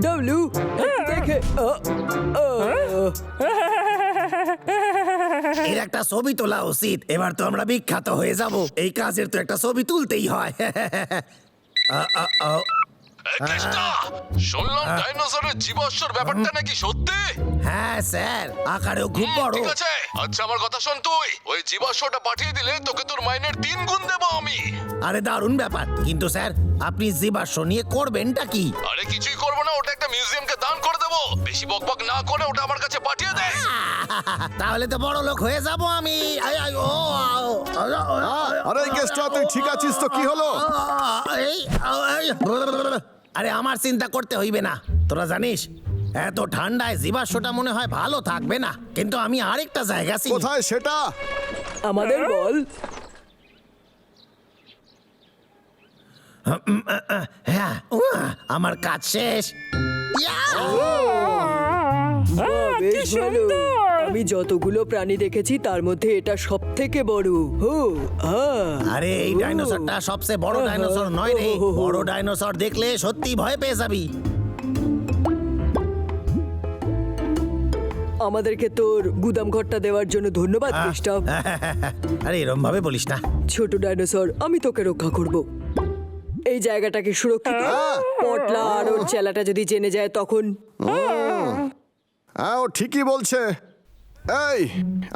W দেখে এর একটা ছবি তোলা উচিত। এবার তো আমরা বিখ্যাত হয়ে যাব। এই কাজের তো একটা ছবি তুলতেই হয়। শুনলাম ডাইনোসরের জীবাশ্মর ব্যাপারটা নাকি সত্যি? হ্যাঁ স্যার, আকারেও খুব বড়। ঠিক আছে, আচ্ছা আমার কথা শোন, তুই ওই জীবাশ্মটা পাঠিয়ে দিলে তোকে তোর মাইনের 3 গুণ দেবো আমি। আরে দারুণ ব্যাপার, কিন্তু স্যার আপনি জীবাশ্ম নিয়ে করবেনটা কি? আরে কিছুই করবো না, ওটা একটা মিউজিয়ামকে দান করে দেবো। বেশি বকবক না করে ওটা আমার কাছে পাঠিয়ে দে। তাহলে তো বড় লোক হয়ে যাব আমি। আরে কেসটা, তুই ঠিক আছিস তো? কি হলো? আরে আমার চিন্তা করতে হইবে না। তোরা জানিস এত ঠান্ডায় জীবাশ্মটা মনে হয় ভালো থাকবে না, কিন্তু আমি আরেকটা জায়গা চিনি। কোথায় সেটা? আমাদের বল। হ্যাঁ, আমার কাজ শেষ। বেশ ভালো। আমি যতগুলো প্রাণী দেখেছি তার মধ্যে এটা সব থেকে বড়। আরে এই ডাইনোসরটা সবচেয়ে বড় ডাইনোসর নয় রে। বড় ডাইনোসর দেখলে সত্যি ভয় পেয়ে যাবি। আমাদেরকে তোর গুদাম ঘরটা দেওয়ার জন্য ধন্যবাদ ক্রিস্টাফ। আরে এরম ভাবে বলিস না। ছোট ডাইনোসর, আমি তোকে রক্ষা করব। এই জায়গাটাকে সুরক্ষিত। পটলা আর ওর চেলাটা যদি জেনে যায় তখন। হ্যাঁ, ও ঠিকই বলছে। এই,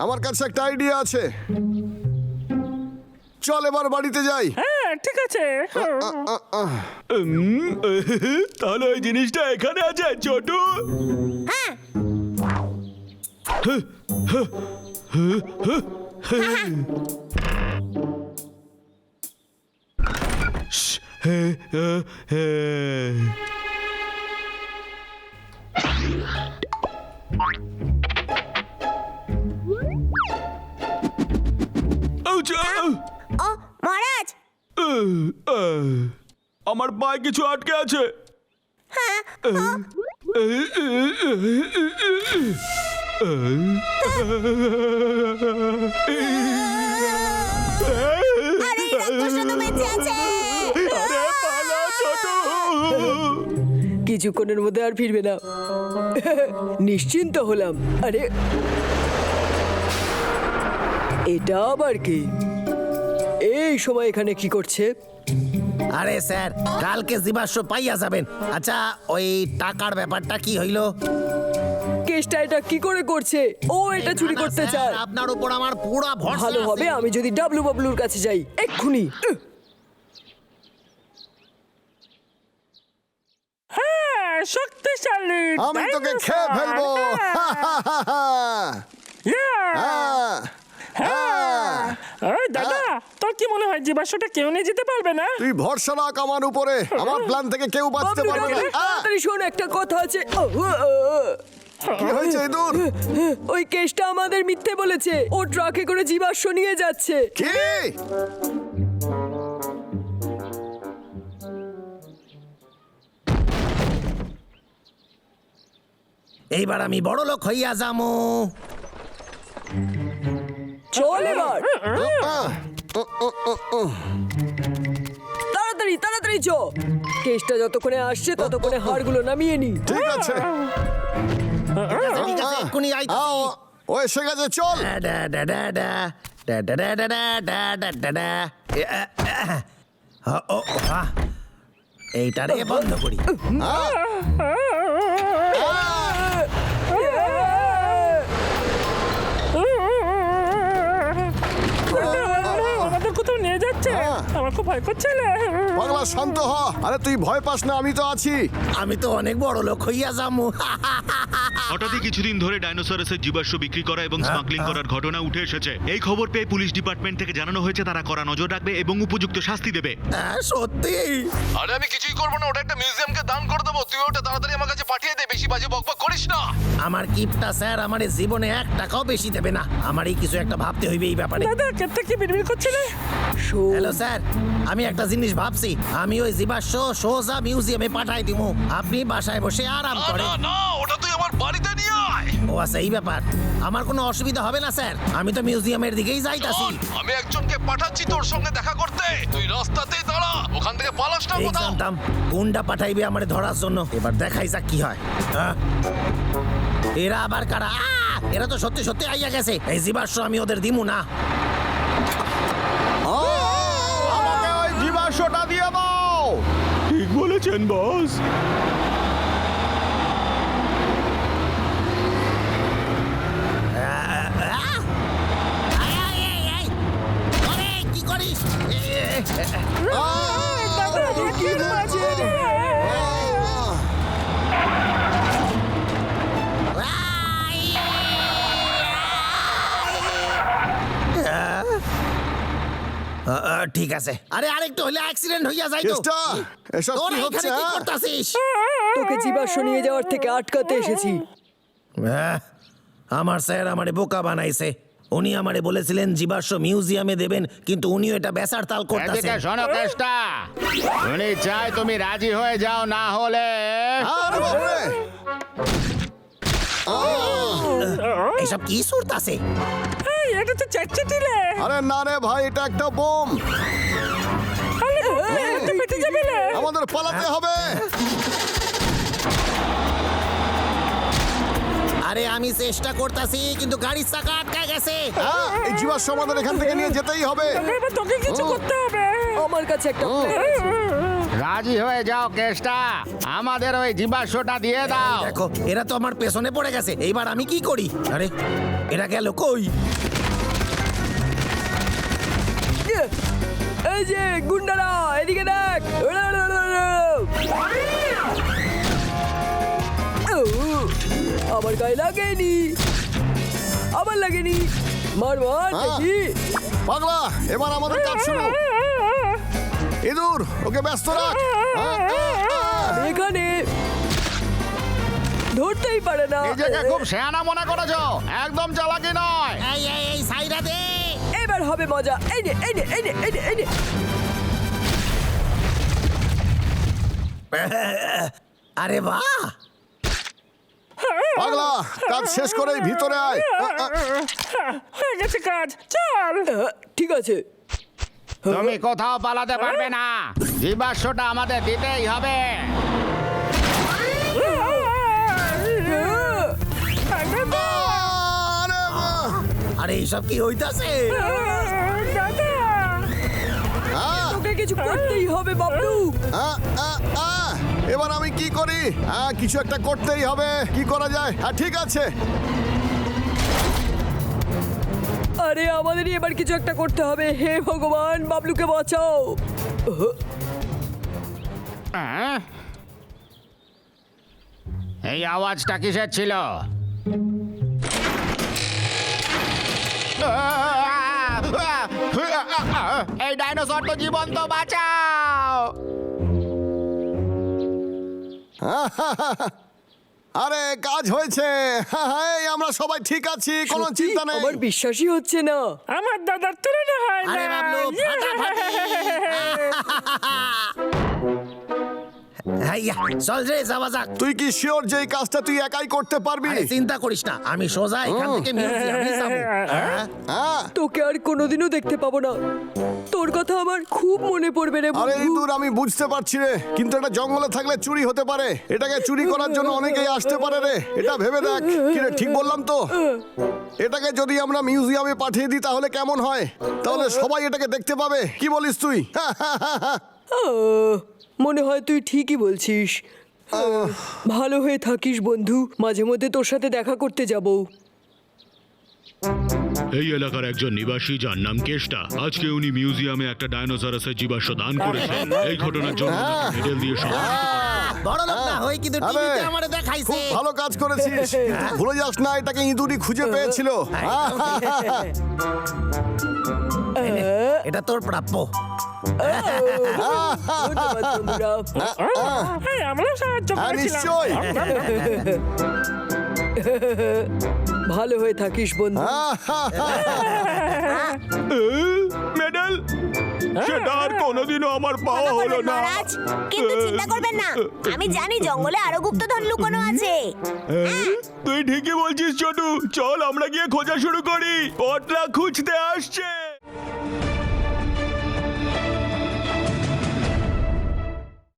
আমার কাছে একটা আইডিয়া আছে। চল এবার বাড়িতে যাই। হ্যাঁ ঠিক আছে। তাহলে ওই জিনিসটা এখানে আছে ছোটু। ও মহারাজ, আমার পায়ে কিছু আটকে আছে। আরে এই রাক্ষসটা তো বেঁচে আছে। আরে পালা ছোটু। কিছুক্ষণের মধ্যে আর ফিরবে না। নিশ্চিন্ত হলাম। আরে এটা আবার কি? এই সময় এখানে কি করছে? আরে স্যার, কালকে জীবাশ্ম পাইয়া যাবেন। আচ্ছা, ওই টাকার ব্যাপারটা কি হইল? কেসটা এটা কি করে করছে? ও এটা চুরি করতে স্যার, চায়। আপনার উপর আমার পুরো ভরসা ভালো হবে আছে। আমি যদি ডাবলু বাবলুর কাছে যাই এক্ষুনি। হ্যাঁ শক্তিশালী। আমি তোকে খেয়ে ফেলবো। দাদা, তোর কি মনে হয় জীবাশ্মটা কেউ নিয়ে যেতে পারবে না? তুই ভরসা রাখ আমার উপরে। আমার প্ল্যান থেকে কেউ বাঁচতে বাবলু, পারবে না। ডাবলু, তাড়াতাড়ি শোন, একটা কথা আছে। কি হয়েছে ইঁদুর? ওই কেসটা আমাদের মিথ্যে বলেছে। ও ট্রাকে করে জীবাশ্ম নিয়ে যাচ্ছে। কি? এইবার আমি বড় লোক হইয়া যামু। চল এবার। তাড়াতাড়ি তাড়াতাড়ি চ। কেসটা যতক্ষণে আসছে ততক্ষণে হাড়গুলো নামিয়ে নি। ঠিক আছে, ঠিক আছে, এক্ষুনি আইতাছি। আও, ও এসে গেছে, চল। এইটারে বন্ধ করি। আমাদের কোথাও নিয়ে যাচ্ছে। আমার খুব ভয় করছে না। পাগলা শান্ত হ। আরে তুই ভয় পাস না, আমি তো আছি। আমি তো অনেক বড় লোক হইয়া যামু। হঠাৎই কিছুদিন ধরে ডাইনোসরাসের জীবাশ্ম বিক্রি করা এবং স্মাগলিং করার ঘটনা উঠে এসেছে। এই খবর পেয়ে পুলিশ ডিপার্টমেন্ট থেকে জানানো হয়েছে তারা কড়া নজর রাখবে এবং উপযুক্ত শাস্তি দেবে। সত্যি? আরে আমি কিছুই করবো না, ওটা একটা মিউজিয়ামকে দান করে দেবো। তুই ওটা তাড়াতাড়ি আমার কাছে পাঠিয়ে দে। বেশি বাজে বকবক করিস না। আমার কিপটা স্যার আমার জীবনে 1 টাকাও বেশি দেবে না। আমারই কিছু একটা ভাবতে হইবে এই ব্যাপারে। দাদা, কেটে কি বিড়বিড় করছে না? শোন, হ্যালো স্যার, আমি একটা জিনিস ভাবছি। আমি ওই জীবাশ্ম সোজা মিউজিয়ামে পাঠাই দিমু। আপনি বাসায় বসে আরাম না করেন। না না, ওটা তুই আমার বাড়িতে নিয়ে আয়। ও আচ্ছা এই ব্যাপার। আমার কোনো অসুবিধা হবে না স্যার, আমি তো মিউজিয়ামের দিকেই যাইতাছি। আমি একজনকে পাঠাচ্ছি তোর সঙ্গে দেখা করতে, তুই রাস্তাতেই দাঁড়া, ওখান থেকে পালাস না এই কোথাও। জানতাম গুন্ডা পাঠাইবে আমারে ধরার জন্য। এবার দেখাই যাক কি হয়। হ্যাঁ? এরা আবার কারা? এরা তো সত্যি সত্যি আইয়া গেছে। এই জীবাশ্ম আমি ওদের দিমু না। আমাকে ওই জীবাশ্মটা দিয়ে দাও। ঠিক বলেছেন বস। ওরে, কি করিস? কি হয়েছে? ঠিক আছে। আরে আরেকটু হলে অ্যাক্সিডেন্ট হইয়া যায় তো। কেষ্টা, এসব তোরা কি হচ্ছে? এখানে কি হ্যাঁ? করতাছিস? তোকে জীবাশ্ম নিয়ে যাওয়ার থেকে আটকাতে এসেছি। আমার স্যার আমারে বোকা বানাইছে। উনি আমারে বলেছিলেন জীবাশ্ম মিউজিয়ামে দেবেন, কিন্তু উনিও এটা বেচার তাল এদিকে করতেছেন। শোনো কেষ্টা, উনি চাই তুমি রাজি হয়ে যাও, না হলে আরে বাপরে! এসব কি সুরতাছে? এই, এটা তো চাটচাটিলে। আরে না রে ভাই, এটা একটা বোম। এটা পেটে যাবে না। আমাদের পালাতে হবে। আরে আমি চেষ্টা করতেছি, কিন্তু গাড়ির চাকা আটকে গেছে। এই জীবাশ্ম আমাদের এখান থেকে নিয়ে যেতেই হবে। এবার তোকে কিছু করতে হবে। আমার কাছে একটা plan আছে। রাজি হয়ে যাও কেষ্টা, আমাদের ওই জীবাশ্মটা দিয়ে দাও। দেখো এরা তো আমার পেছনে পড়ে গেছে, এইবার আমি কি করি? আরে এরা গেল কই? এই যে গুন্ডারা, এদিকে দেখ। আমার গায়ে লাগেনি, আবার লাগেনি। মার মার দেখি। পাগলা, এবার আমাদের কাজ শুরু। ইঁদুর, ওকে ব্যস্ত রাখ। এখানে ধরতেই পারে না। নিজেকে খুব শেয়ানা মনে করেছো, একদম চালাকি নয়। এই সাইরা দে। এবার হবে মজা। এই নে এই নে এই নে এই নে এই নে। আরে বাহ, পাগলা, কাজ শেষ করেই ভিতরে আয়। হয়ে গেছে কাজ, চল। ঠিক আছে। তুমি কোথাও পালাতে পারবে না, জীবাশ্মটা আমাদের দিতেই হবে। আরে বাহ! আরে এইসব কি হইতাছে? দাদা, তোকে কিছু করতেই হবে বাবলু। এবার আমি কি করি? কিছু একটা করতেই হবে। কি করা যায়? ঠিক আছে। আরে আমাদেরই এবার কিছু একটা করতে হবে। হে ভগবান, বাবলুকে বাঁচাও। এই আওয়াজটা কিসের ছিল? এই ডাইনোসর তো জীবন্ত, বাঁচাও। আরে কাজ হয়েছে। এই আমরা সবাই ঠিক আছি, কোনো সত্যি, চিন্তা নেই। আমার বিশ্বাসই হচ্ছে না। আমার দাদার তুলনা হয় না। আরে বাবলু, ফাটাফাটি। হাইয়া, চল রে যাওয়া যাক। তুই কি শিওর যে এই কাজটা তুই একাই করতে পারবি? আরে চিন্তা করিস না, আমি সোজা এখান থেকে মিউজিয়ামে যাবো। হ্যাঁ। তোকে আর কোনোদিনও দেখতে পাবো না। তোর কথা আমার খুব মনে পড়বে রে আরে বন্ধু। ইঁদুর, আমি বুঝতে পারছি রে, কিন্তু এটা জঙ্গলে থাকলে চুরি হতে পারে। এটাকে চুরি করার জন্য অনেকেই আসতে পারে রে। এটা ভেবে দেখ। কি রে, ঠিক বললাম তো? এটাকে যদি আমরা মিউজিয়ামে পাঠিয়ে দিই তাহলে কেমন হয়? তাহলে সবাই এটাকে দেখতে পাবে। কি বলিস তুই? মনে হয় তুই ঠিকই বলছিস। ভালো হয়ে থাকিস বন্ধু, মাঝে মধ্যে তোর সাথে দেখা করতে যাব। এই এলাকার একজন নিবাসী যার নাম কেষ্টা, আজকে উনি মিউজিয়ামে একটা ডাইনোসরাসের জীবাশ্ম দান করেছেন। এই ঘটনার জন্য ওনাকে মেডেল দিয়ে সম্মানিত করা হবে। বড় লোক না হই, কিন্তু আরে, টিভিতে আমারে দেখাইছে। খুব ভালো কাজ করেছিস। কিন্তু ভুলে যাস না, এটাকে ইঁদুরই খুঁজে পেয়েছিল। এটা তোর প্রাপ্য। ধন্যবাদ বন্ধুরা। হ্যাঁ, আমরাও সাহায্য হ্যাঁ, করেছিলাম। নিশ্চয়ই। ভালো হয়ে থাকিস বন্ধু। মেডেল? সে টাকাটা আর কোনোদিনও আমার পাওয়া ক্ষমা হলো করবেন না। মহারাজ, কিন্তু চিন্তা করবেন না, আমি জানি জঙ্গলে আরো গুপ্তধন লুকোনো আছে। তুই ঠিকই বলছিস ছোটু, চল আমরা গিয়ে খোঁজা শুরু করি, পটলা খুঁজতে আসছে।